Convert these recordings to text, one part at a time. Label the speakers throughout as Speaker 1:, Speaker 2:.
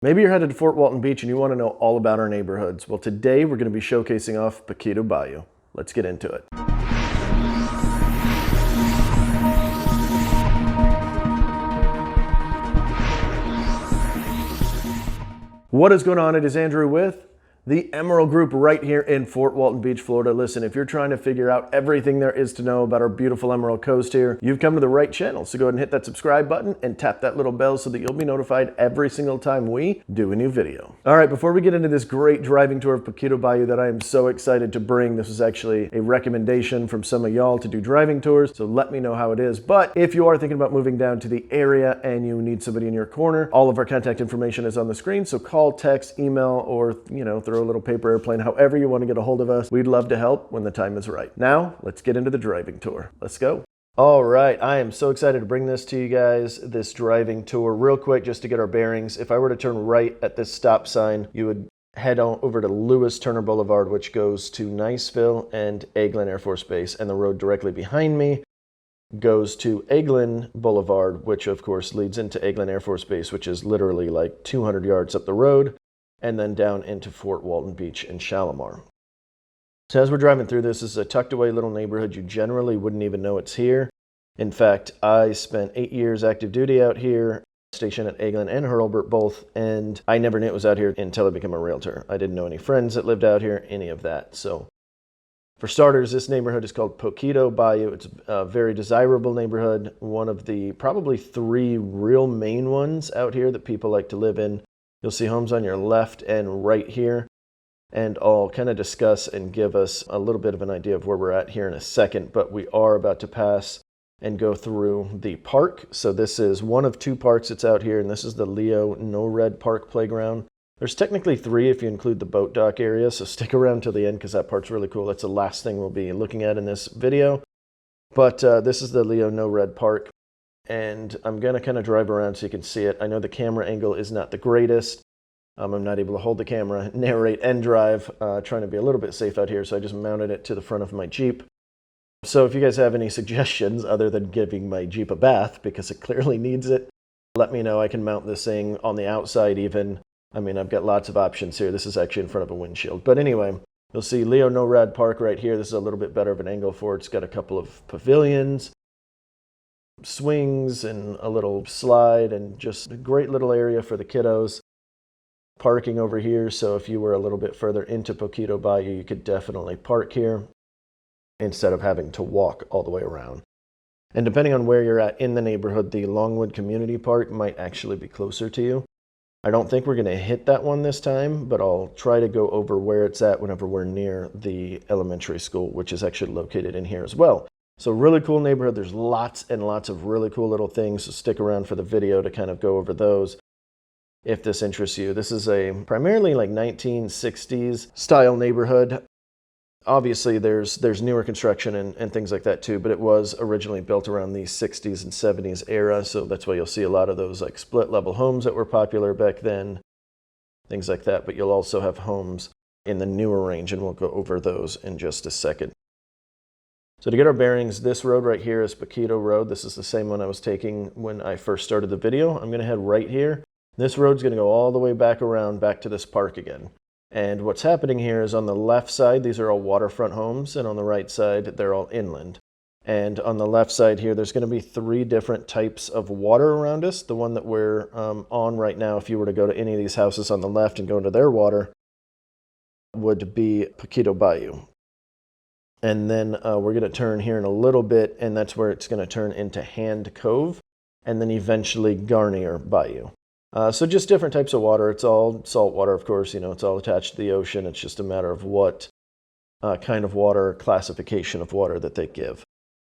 Speaker 1: Maybe you're headed to Fort Walton Beach and you want to know all about our neighborhoods. Well, today we're going to be showcasing off Poquito Bayou. Let's get into it. What is going on? It is Andrew with the Emerald Group right here in Fort Walton Beach, Florida. Listen, if you're trying to figure out everything there is to know about our beautiful Emerald Coast here, you've come to the right channel. So go ahead and hit that subscribe button and tap that little bell so that you'll be notified every single time we do a new video. All right, before we get into this great driving tour of Poquito Bayou that I am so excited to bring, this was actually a recommendation from some of y'all to do driving tours, so let me know how it is. But if you are thinking about moving down to the area and you need somebody in your corner, all of our contact information is on the screen. So call, text, email, or throw a little paper airplane, however you want to get a hold of us. We'd love to help when the time is right. Now, let's get into the driving tour. Let's go. All right, I am so excited to bring this to you guys, this driving tour. Real quick, just to get our bearings, if I were to turn right at this stop sign, you would head on over to Lewis Turner Boulevard, which goes to Niceville and Eglin Air Force Base, and the road directly behind me goes to Eglin Boulevard, which of course leads into Eglin Air Force Base, which is literally like 200 yards up the road, and then down into Fort Walton Beach and Shalimar. So as we're driving through this is a tucked away little neighborhood. You generally wouldn't even know it's here. In fact, I spent 8 years active duty out here, stationed at Eglin and Hurlburt both, and I never knew it was out here until I became a realtor. I didn't know any friends that lived out here, any of that. So for starters, this neighborhood is called Poquito Bayou. It's a very desirable neighborhood, one of the probably 3 real main ones out here that people like to live in. You'll see homes on your left and right here, and I'll kind of discuss and give us a little bit of an idea of where we're at here in a second, but we are about to pass and go through the park. So this is one of 2 parks that's out here, and this is the Leo No Red Park Playground. There's technically 3 if you include the boat dock area, so stick around till the end because that part's really cool. That's the last thing we'll be looking at in this video. But this is the Leo No Red Park, and I'm going to kind of drive around so you can see it. I know the camera angle is not the greatest. I'm not able to hold the camera, narrate, and drive, trying to be a little bit safe out here, so I just mounted it to the front of my Jeep. So if you guys have any suggestions other than giving my Jeep a bath, because it clearly needs it, let me know. I can mount this thing on the outside even. I mean, I've got lots of options here. This is actually in front of a windshield. But anyway, you'll see Leo No Red Park right here. This is a little bit better of an angle for it. It's got a couple of pavilions, swings, and a little slide, and just a great little area for the kiddos. Parking over here, so if you were a little bit further into Poquito Bayou, you could definitely park here instead of having to walk all the way around. And depending on where you're at in the neighborhood, the Longwood Community Park might actually be closer to you. I don't think we're going to hit that one this time, but I'll try to go over where it's at whenever we're near the elementary school, which is actually located in here as well. So really cool neighborhood. There's lots and lots of really cool little things, so stick around for the video to kind of go over those if this interests you. This is a primarily like 1960s style neighborhood. Obviously there's newer construction and things like that too, but it was originally built around the 60s and 70s era, so that's why you'll see a lot of those like split level homes that were popular back then, things like that. But you'll also have homes in the newer range, and we'll go over those in just a second. So to get our bearings, this road right here is Poquito Road. This is the same one I was taking when I first started the video. I'm going to head right here. This road's going to go all the way back around back to this park again. And what's happening here is on the left side, these are all waterfront homes, and on the right side, they're all inland. And on the left side here, there's going to be 3 different types of water around us. The one that we're on right now, if you were to go to any of these houses on the left and go into their water, would be Poquito Bayou. And then we're going to turn here in a little bit, and that's where it's going to turn into Hand Cove, and then eventually Garnier Bayou. So just different types of water. It's all salt water, of course. It's all attached to the ocean. It's just a matter of what kind of water, classification of water that they give.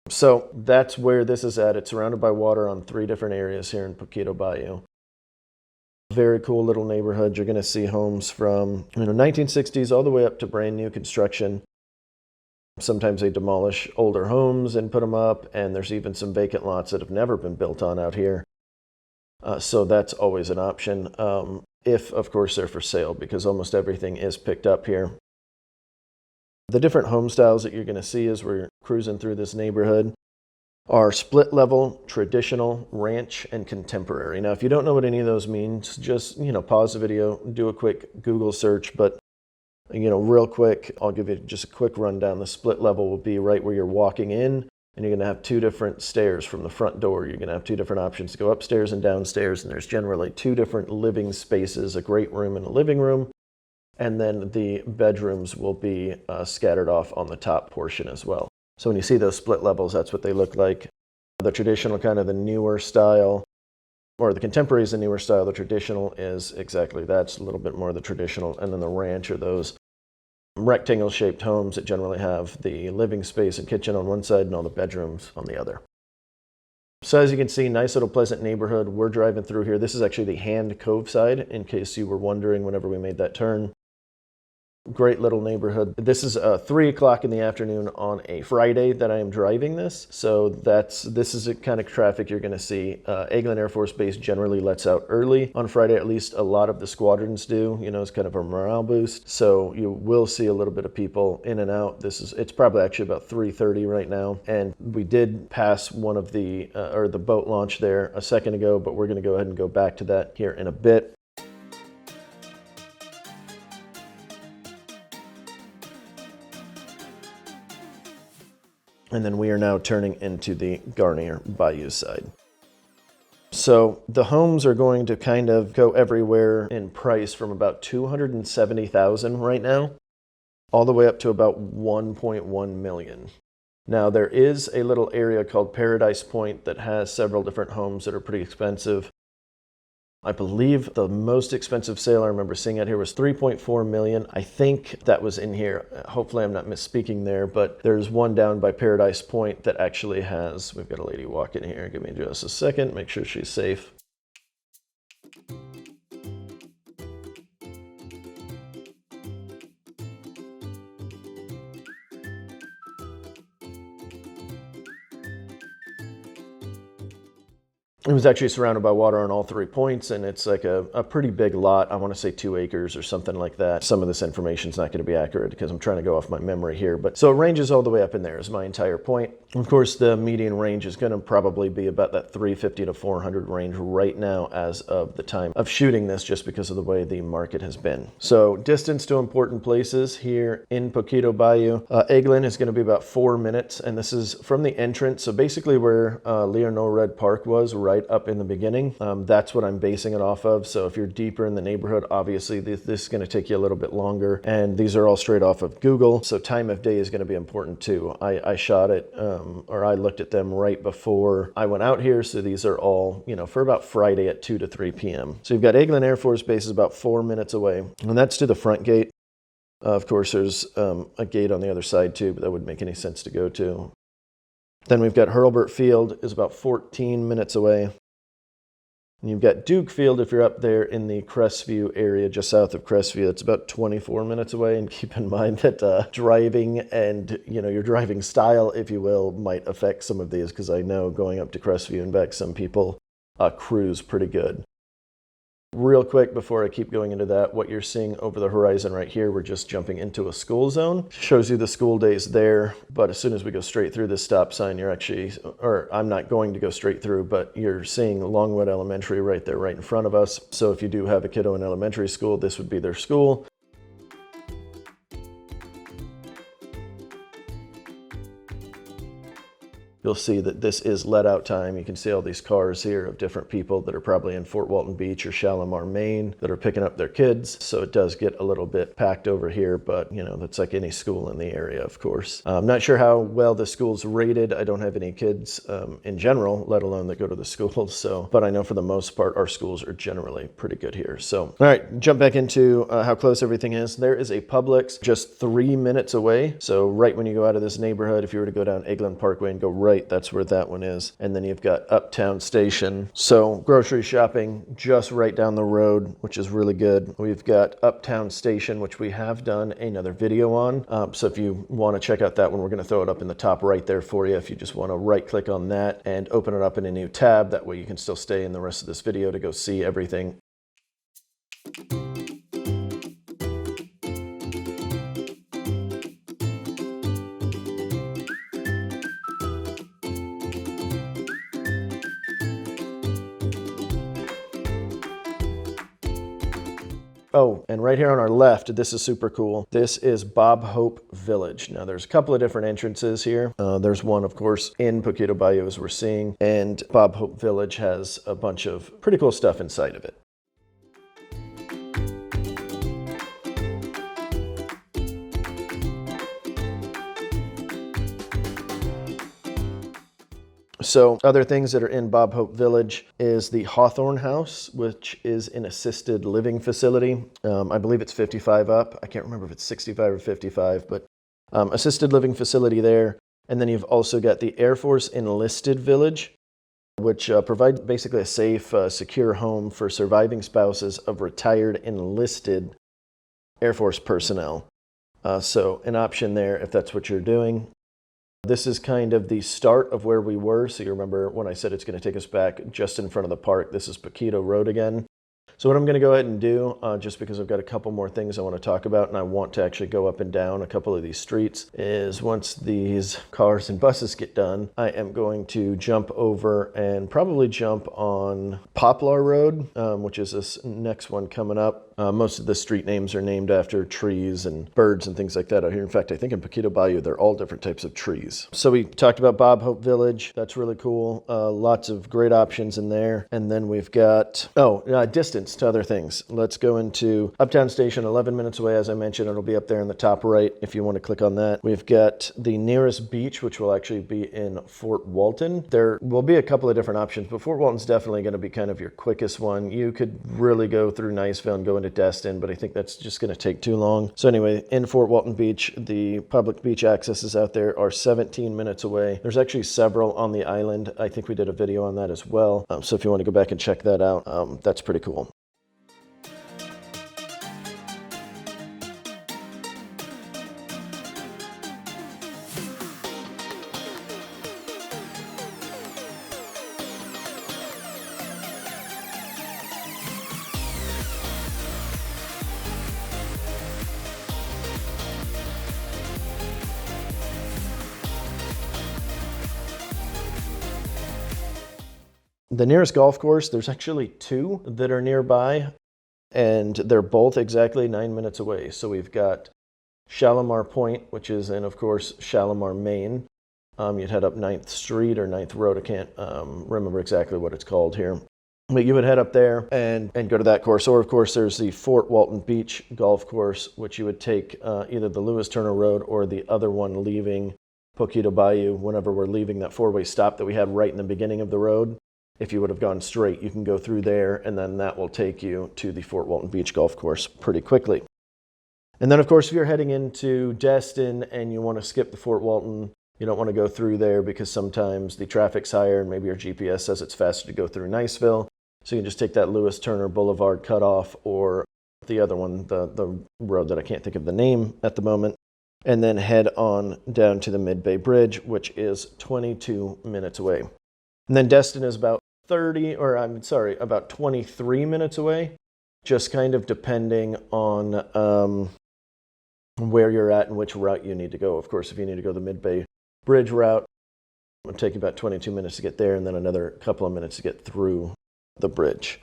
Speaker 1: So that's where this is at. It's surrounded by water on 3 different areas here in Poquito Bayou. Very cool little neighborhood. You're going to see homes from 1960s all the way up to brand new construction. Sometimes they demolish older homes and put them up, and there's even some vacant lots that have never been built on out here. So that's always an option, if, of course, they're for sale, because almost everything is picked up here. The different home styles that you're going to see as we're cruising through this neighborhood are split level, traditional, ranch, and contemporary. Now, if you don't know what any of those means, just, pause the video, do a quick Google search, but real quick, I'll give you just a quick rundown. The split level will be right where you're walking in, and you're going to have two different stairs from the front door. You're going to have two different options to go upstairs and downstairs, and there's generally two different living spaces, a great room and a living room, and then the bedrooms will be scattered off on the top portion as well. So when you see those split levels, that's what they look like. The traditional, kind of the newer style, or the contemporary is the newer style. The traditional is exactly that's a little bit more of the traditional, and then the ranch are those rectangle-shaped homes that generally have the living space and kitchen on one side and all the bedrooms on the other. So as you can see, nice little pleasant neighborhood. We're driving through here. This is actually the Hand Cove side, in case you were wondering whenever we made that turn. Great little neighborhood. This is 3 o'clock in the afternoon on a Friday that I am driving this. So this is the kind of traffic you're going to see. Eglin Air Force Base generally lets out early on Friday. At least a lot of the squadrons do. It's kind of a morale boost. So you will see a little bit of people in and out. It's probably actually about 3:30 right now. And we did pass one of the boat launch there a second ago, but we're going to go ahead and go back to that here in a bit. And then we are now turning into the Garnier Bayou side. So the homes are going to kind of go everywhere in price from about $270,000 right now, all the way up to about $1.1 million. Now there is a little area called Paradise Point that has several different homes that are pretty expensive. I believe the most expensive sale I remember seeing out here was $3.4 million. I think that was in here. Hopefully I'm not misspeaking there, but there's one down by Paradise Point that actually has, we've got a lady walking here. Give me just a second, make sure she's safe. It was actually surrounded by water on all 3 points, and it's like a pretty big lot. I want to say 2 acres or something like that. Some of this information is not going to be accurate because I'm trying to go off my memory here. But so it ranges all the way up in there is my entire point. Of course, the median range is going to probably be about that 350 to 400 range right now as of the time of shooting this, just because of the way the market has been. So distance to important places here in Poquito Bayou. Eglin is going to be about 4 minutes, and this is from the entrance. So basically where Leonore Red Park was, right up in the beginning. That's what I'm basing it off of. So if you're deeper in the neighborhood, obviously this is going to take you a little bit longer. And these are all straight off of Google. So time of day is going to be important too. I shot it, or I looked at them right before I went out here. So these are all, for about Friday at 2 to 3 p.m. So you've got Eglin Air Force Base is about 4 minutes away. And that's to the front gate. Of course, there's a gate on the other side too, but that wouldn't make any sense to go to. Then we've got Hurlburt Field is about 14 minutes away. And you've got Duke Field if you're up there in the Crestview area, just south of Crestview. It's about 24 minutes away. And keep in mind that driving and, your driving style, if you will, might affect some of these, because I know going up to Crestview and back, some people cruise pretty good. Real quick before I keep going into that, what you're seeing over the horizon right here, we're just jumping into a school zone. Shows you the school days there, but as soon as we go straight through this stop sign, you're actually, or I'm not going to go straight through, but you're seeing Longwood Elementary right there, right in front of us. So if you do have a kiddo in elementary school, this would be their school. You'll see that this is let out time. You can see all these cars here of different people that are probably in Fort Walton Beach or Shalimar, Maine, that are picking up their kids. So it does get a little bit packed over here, but that's like any school in the area, of course. I'm not sure how well the school's rated. I don't have any kids in general, let alone that go to the school. So, but I know for the most part, our schools are generally pretty good here. So, all right, jump back into how close everything is. There is a Publix just 3 minutes away. So right when you go out of this neighborhood, if you were to go down Eglin Parkway and go right, that's where that one is. And then you've got Uptown Station. So grocery shopping just right down the road, which is really good. We've got Uptown Station, which we have done another video on. So if you want to check out that one, we're going to throw it up in the top right there for you. If you just want to right click on that and open it up in a new tab, that way you can still stay in the rest of this video to go see everything. Oh, and right here on our left, this is super cool. This is Bob Hope Village. Now, there's a couple of different entrances here. There's one, of course, in Poquito Bayou, as we're seeing, and Bob Hope Village has a bunch of pretty cool stuff inside of it. So other things that are in Bob Hope Village is the Hawthorne House, which is an assisted living facility. I believe it's 55 up. I can't remember if it's 65 or 55, but assisted living facility there. And then you've also got the Air Force Enlisted Village, which provides basically a safe, secure home for surviving spouses of retired enlisted Air Force personnel. So an option there if that's what you're doing. This is kind of the start of where we were. So you remember when I said it's going to take us back just in front of the park. This is Poquito Road again. So what I'm going to go ahead and do, just because I've got a couple more things I want to talk about and I want to actually go up and down a couple of these streets, is once these cars and buses get done, I am going to jump over and probably jump on Poplar Road, which is this next one coming up. Most of the street names are named after trees and birds and things like that out here. In fact, I think in Poquito Bayou, they're all different types of trees. So we talked about Bob Hope Village. That's really cool. Lots of great options in there. And then we've got, distance to other things. Let's go into Uptown Station, 11 minutes away. As I mentioned, it'll be up there in the top right if you want to click on that. We've got the nearest beach, which will actually be in Fort Walton. There will be a couple of different options, but Fort Walton's definitely going to be kind of your quickest one. You could really go through Niceville and go into Destin, but I think that's just going to take too long. So anyway, in Fort Walton Beach, the public beach accesses out there are 17 minutes away. There's actually several on the island. I think we did a video on that as well. So if you want to go back and check that out, that's pretty cool. The nearest golf course, there's actually two that are nearby, and they're both exactly 9 minutes away. So we've got Shalimar Point, which is in, of course, Shalimar, Maine. You'd head up 9th Street or 9th Road. I can't remember exactly what it's called here. But you would head up there and go to that course. Or, of course, there's the Fort Walton Beach Golf Course, which you would take either the Lewis Turner Road or the other one leaving Poquito Bayou whenever we're leaving that four-way stop that we had right in the beginning of the road. If you would have gone straight, you can go through there, and then that will take you to the Fort Walton Beach Golf Course pretty quickly. And then, of course, if you're heading into Destin and you want to skip the Fort Walton, you don't want to go through there because sometimes the traffic's higher and maybe your GPS says it's faster to go through Niceville. So you can just take that Lewis Turner Boulevard cutoff or the other one, the road that I can't think of the name at the moment, and then head on down to the Mid-Bay Bridge, which is 22 minutes away. And then Destin is about 23 minutes away, just kind of depending on where you're at and which route you need to go. Of course, if you need to go the Mid-Bay Bridge route, it'll take about 22 minutes to get there and then another couple of minutes to get through the bridge.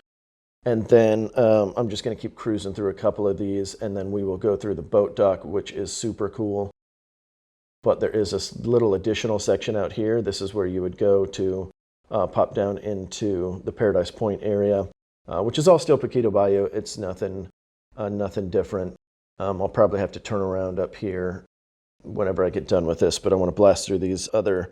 Speaker 1: And then I'm just going to keep cruising through a couple of these, and then we will go through the boat dock, which is super cool. But there is a little additional section out here. This is where you would go to pop down into the Paradise Point area, which is all still Poquito Bayou. It's nothing different. I'll probably have to turn around up here whenever I get done with this, but I want to blast through these other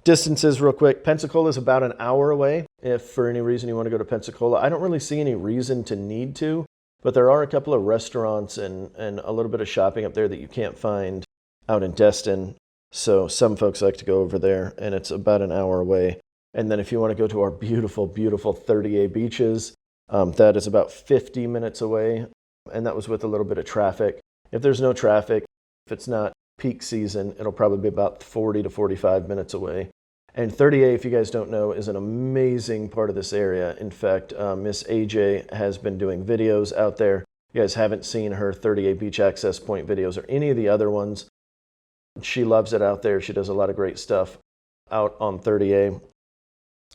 Speaker 1: distances real quick. Pensacola is about an hour away. If for any reason you want to go to Pensacola, I don't really see any reason to need to, but there are a couple of restaurants and a little bit of shopping up there that you can't find out in Destin. So some folks like to go over there, and it's about an hour away. And then if you want to go to our beautiful, beautiful 30A beaches, that is about 50 minutes away. And that was with a little bit of traffic. If there's no traffic, if it's not peak season, it'll probably be about 40 to 45 minutes away. And 30A, if you guys don't know, is an amazing part of this area. In fact, Miss AJ has been doing videos out there. If you guys haven't seen her 30A beach access point videos or any of the other ones, she loves it out there. She does a lot of great stuff out on 30A.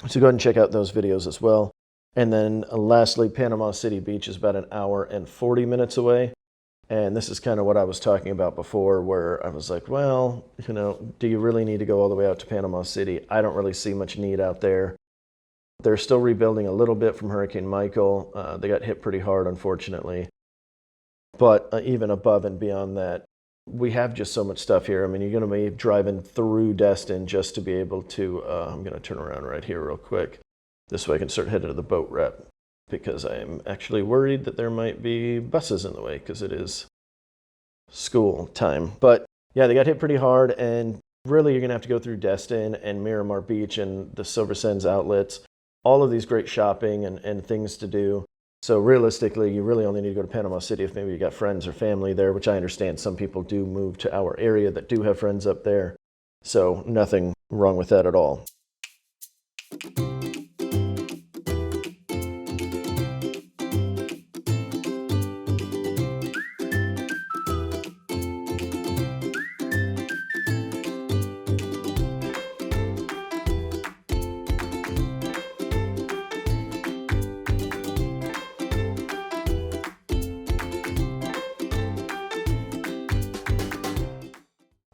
Speaker 1: So go ahead and check out those videos as well. And then lastly, Panama City Beach is about an hour and 40 minutes away. And this is kind of what I was talking about before, where I was like, well, you know, do you really need to go all the way out to Panama City? I don't really see much need out there. They're still rebuilding a little bit from Hurricane Michael. They got hit pretty hard, unfortunately. But even above and beyond that, we have just so much stuff here. I mean, you're going to be driving through Destin just to be able to, I'm going to turn around right here real quick. This way I can start heading to the boat rep, because I am actually worried that there might be buses in the way because it is school time. But yeah, they got hit pretty hard, and really you're going to have to go through Destin and Miramar Beach and the Silver Sands outlets, all of these great shopping and things to do. So realistically, you really only need to go to Panama City if maybe you got friends or family there, which I understand some people do move to our area that do have friends up there. So nothing wrong with that at all.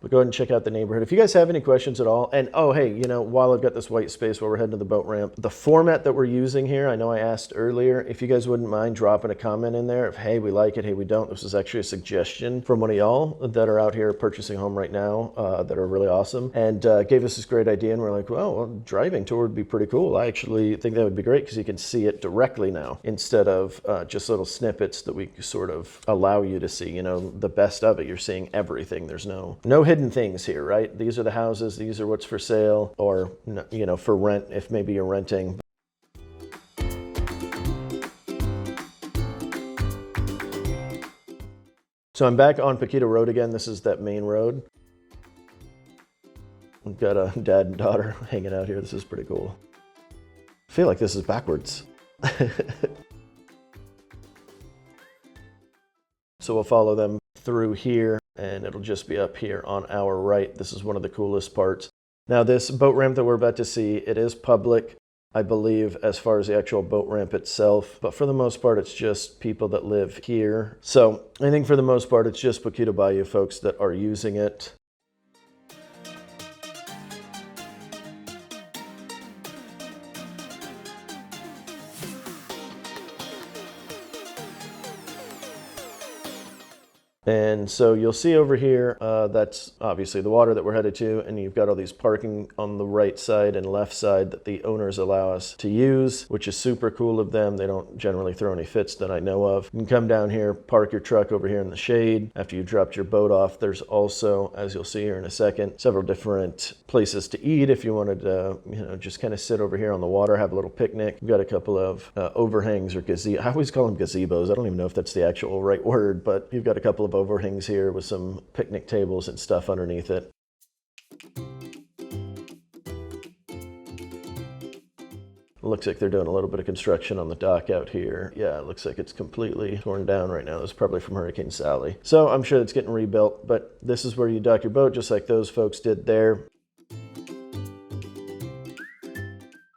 Speaker 1: But go ahead and check out the neighborhood. If you guys have any questions at all, and oh, hey, you know, while I've got this white space while we're heading to the boat ramp, the format that we're using here, I know I asked earlier, if you guys wouldn't mind dropping a comment in there of, hey, we like it, hey, we don't. This is actually a suggestion from one of y'all that are out here purchasing a home right now that are really awesome, and gave us this great idea, and we're like, well, a driving tour would be pretty cool. I actually think that would be great because you can see it directly now instead of just little snippets that we sort of allow you to see, you know, the best of it. You're seeing everything. There's no hidden things here, right? These are the houses, these are what's for sale, or, you know, for rent if maybe you're renting. So I'm back on Poquito Road again. This is that main road. We've got a dad and daughter hanging out here. This is pretty cool. I feel like this is backwards. So we'll follow them through here, and it'll just be up here on our right. This is one of the coolest parts. Now this boat ramp that we're about to see, it is public, I believe, as far as the actual boat ramp itself, but for the most part it's just people that live here. So I think for the most part it's just Poquito Bayou folks that are using it. And so you'll see over here, that's obviously the water that we're headed to, and you've got all these parking on the right side and left side that the owners allow us to use, which is super cool of them. They don't generally throw any fits that I know of. You can come down here, park your truck over here in the shade. After you dropped your boat off, there's also, as you'll see here in a second, several different places to eat if you wanted to, you know, just kind of sit over here on the water, have a little picnic. We've got a couple of overhangs or gazebos. I always call them gazebos. I don't even know if that's the actual right word, but you've got a couple of overhangs here with some picnic tables and stuff underneath it. Looks like they're doing a little bit of construction on the dock out here. Yeah, it looks like it's completely torn down right now. It's probably from Hurricane Sally. So I'm sure it's getting rebuilt, but this is where you dock your boat, just like those folks did there.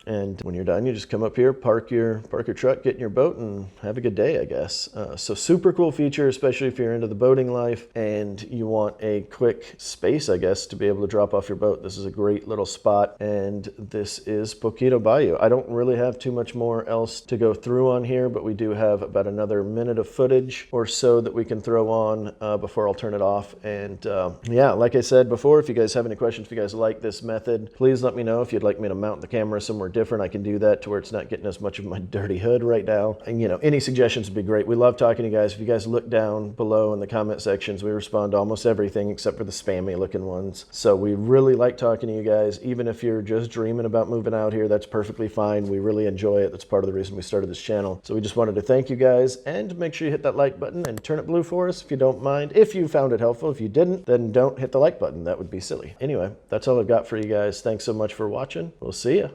Speaker 1: And when you're done, you just come up here, park your truck, get in your boat, and have a good day, I guess. So super cool feature, especially if you're into the boating life and you want a quick space, I guess, to be able to drop off your boat. This is a great little spot, and this is Poquito Bayou. I don't really have too much more else to go through on here, but we do have about another minute of footage or so that we can throw on before I'll turn it off. And yeah, like I said before, if you guys have any questions, if you guys like this method, please let me know. If you'd like me to mount the camera somewhere different, I can do that to where it's not getting as much of my dirty hood right now. And you know, any suggestions would be great. We love talking to you guys. If you guys look down below in the comment sections, we respond to almost everything except for the spammy looking ones. So we really like talking to you guys. Even if you're just dreaming about moving out here, that's perfectly fine. We really enjoy it. That's part of the reason we started this channel. So we just wanted to thank you guys, and make sure you hit that like button and turn it blue for us if you don't mind. If you found it helpful. If you didn't, then don't hit the like button. That would be silly. Anyway, that's all I've got for you guys. Thanks so much for watching. We'll see ya.